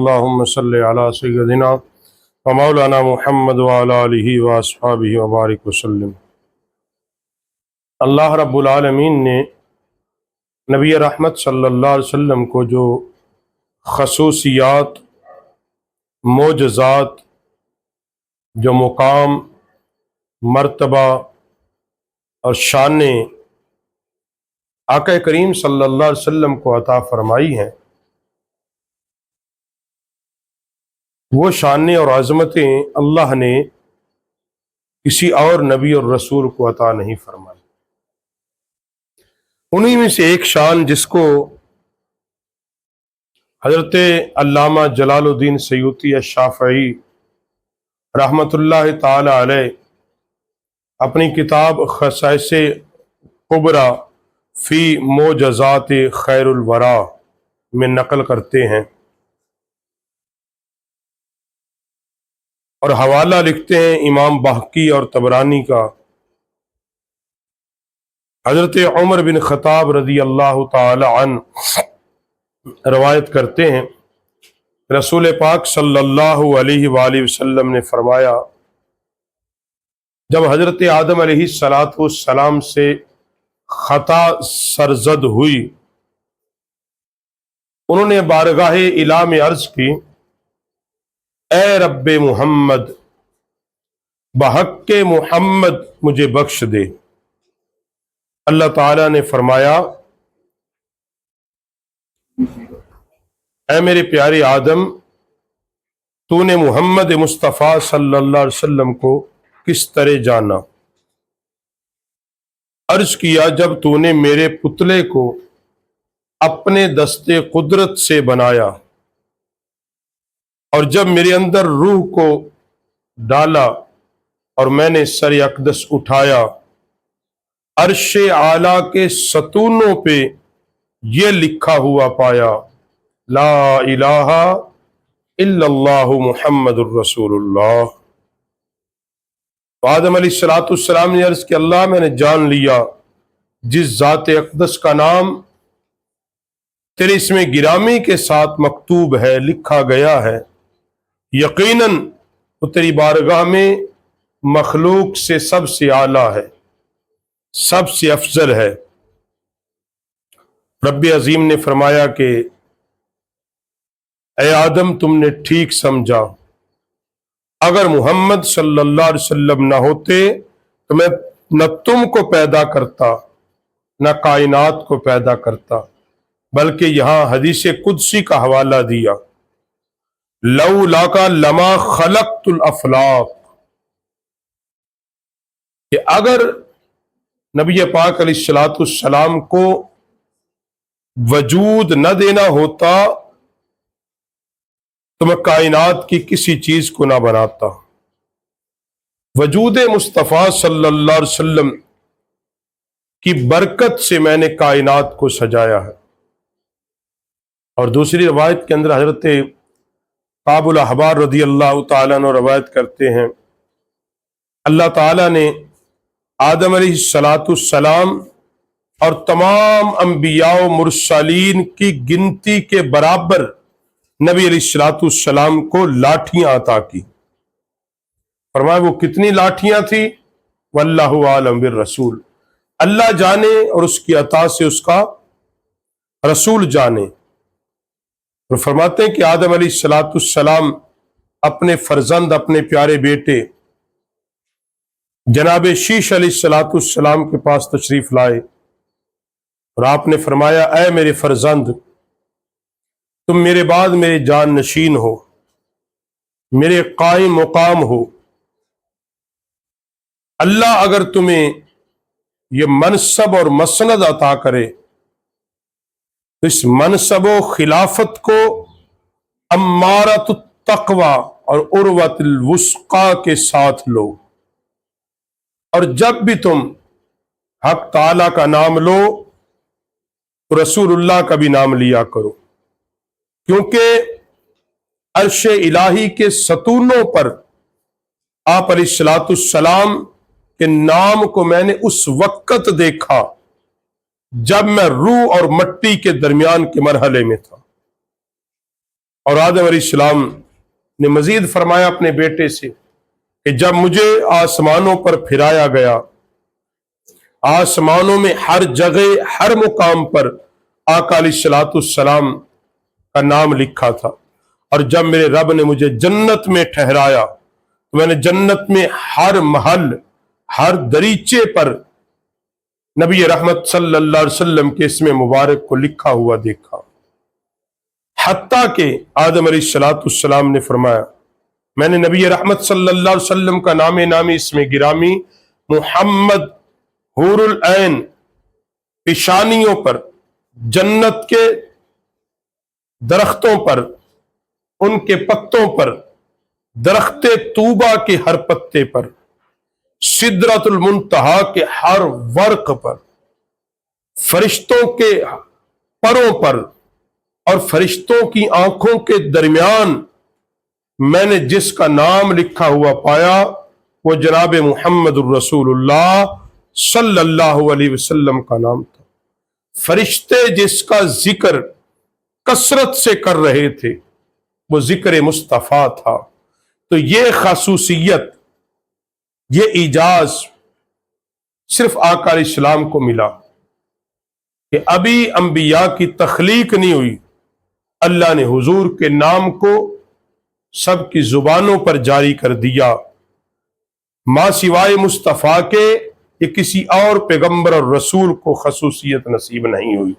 اللهم صل على سيدنا ومولانا محمد وعلى آلہ واصحابہ وبارک وسلم۔ اللہ رب العالمین نے نبی رحمت صلی اللہ علیہ وسلم کو جو خصوصیات، معجزات، جو مقام، مرتبہ اور شان آقا کریم صلی اللہ علیہ وسلم کو عطا فرمائی ہیں، وہ شان اور عظمتیں اللہ نے کسی اور نبی اور رسول کو عطا نہیں فرمائی۔ انہی میں سے ایک شان جس کو حضرت علامہ جلال الدین سیوطی الشافعی رحمۃ اللہ تعالی علیہ اپنی کتاب خصائص کبریٰ فی معجزات خیر الورا میں نقل کرتے ہیں اور حوالہ لکھتے ہیں امام بہقی اور طبرانی کا۔ حضرت عمر بن خطاب رضی اللہ تعالی عنہ روایت کرتے ہیں، رسول پاک صلی اللہ علیہ وآلہ وسلم نے فرمایا، جب حضرت آدم علیہ السلام سے خطا سرزد ہوئی، انہوں نے بارگاہ الہ میں عرض کی، اے رب محمد، بحق محمد مجھے بخش دے۔ اللہ تعالیٰ نے فرمایا، اے میرے پیارے آدم، تو نے محمد مصطفیٰ صلی اللہ علیہ وسلم کو کس طرح جانا؟ عرض کیا، جب تو نے میرے پتلے کو اپنے دستے قدرت سے بنایا اور جب میرے اندر روح کو ڈالا اور میں نے سر اقدس اٹھایا، عرش اعلیٰ کے ستونوں پہ یہ لکھا ہوا پایا، لا الہ الا اللہ محمد الرسول اللہ۔ تو آدم علیہ السلام نے عرض کہ اللہ، میں نے جان لیا جس ذات اقدس کا نام تیرے اسم گرامی کے ساتھ مکتوب ہے، لکھا گیا ہے، یقیناً وہ تیری بارگاہ میں مخلوق سے سب سے اعلیٰ ہے، سب سے افضل ہے۔ رب عظیم نے فرمایا کہ اے آدم، تم نے ٹھیک سمجھا، اگر محمد صلی اللہ علیہ وسلم نہ ہوتے تو میں نہ تم کو پیدا کرتا نہ کائنات کو پیدا کرتا، بلکہ یہاں حدیث قدسی کا حوالہ دیا، لولاک لما خلقت الافلاق، کہ اگر نبی پاک علیہ السلام کو وجود نہ دینا ہوتا تو میں کائنات کی کسی چیز کو نہ بناتا۔ وجود مصطفیٰ صلی اللہ علیہ وسلم کی برکت سے میں نے کائنات کو سجایا ہے۔ اور دوسری روایت کے اندر حضرت کعب الاحبار رضی اللہ تعالیٰ عنہ روایت کرتے ہیں، اللہ تعالیٰ نے آدم علیہ السلام اور تمام انبیاء و مرسلین کی گنتی کے برابر نبی علیہ السلام کو لاٹھیاں عطا کی۔ فرمایا وہ کتنی لاٹھیاں تھیں؟ واللہ عالم بالرسول، اللہ جانے اور اس کی عطا سے اس کا رسول جانے۔ اور فرماتے ہیں کہ آدم علیہ السلام اپنے فرزند، اپنے پیارے بیٹے جناب شیش علیہ السلام کے پاس تشریف لائے اور آپ نے فرمایا، اے میرے فرزند، تم میرے بعد میرے جان نشین ہو، میرے قائم مقام ہو۔ اللہ اگر تمہیں یہ منصب اور مسند عطا کرے تو اس منصب و خلافت کو امارۃ التقوی اور عروۃ الوثقی کے ساتھ لو، اور جب بھی تم حق تعالی کا نام لو تو رسول اللہ کا بھی نام لیا کرو، کیونکہ عرش الہی کے ستونوں پر آپ علیہ السلام کے نام کو میں نے اس وقت دیکھا جب میں روح اور مٹی کے درمیان کے مرحلے میں تھا، اور آدم علیہ السلام نے مزید فرمایا اپنے بیٹے سے کہ جب مجھے آسمانوں پر پھرایا گیا، آسمانوں میں ہر جگہ ہر مقام پر آقا علیہ الصلوۃ والسلام کا نام لکھا تھا، اور جب میرے رب نے مجھے جنت میں ٹھہرایا تو میں نے جنت میں ہر محل ہر دریچے پر نبی رحمت صلی اللہ علیہ وسلم کے اسم مبارک کو لکھا ہوا دیکھا، حتیٰ کہ آدم علیہ الصلوۃ والسلام نے فرمایا میں نے نبی رحمت صلی اللہ علیہ وسلم کا نام نامی اسم گرامی محمد حور العین پیشانیوں پر، جنت کے درختوں پر، ان کے پتوں پر، درخت طوبہ کے ہر پتے پر، سدرۃ المنتہا کے ہر ورق پر، فرشتوں کے پروں پر اور فرشتوں کی آنکھوں کے درمیان میں نے جس کا نام لکھا ہوا پایا وہ جناب محمد الرسول اللہ صلی اللہ علیہ وسلم کا نام تھا۔ فرشتے جس کا ذکر کثرت سے کر رہے تھے وہ ذکر مصطفیٰ تھا۔ تو یہ خصوصیت، یہ اعجاز صرف آقا علیہ السلام کو ملا کہ ابھی انبیاء کی تخلیق نہیں ہوئی، اللہ نے حضور کے نام کو سب کی زبانوں پر جاری کر دیا، ماں سوائے مصطفیٰ کے یہ کسی اور پیغمبر اور رسول کو خصوصیت نصیب نہیں ہوئی۔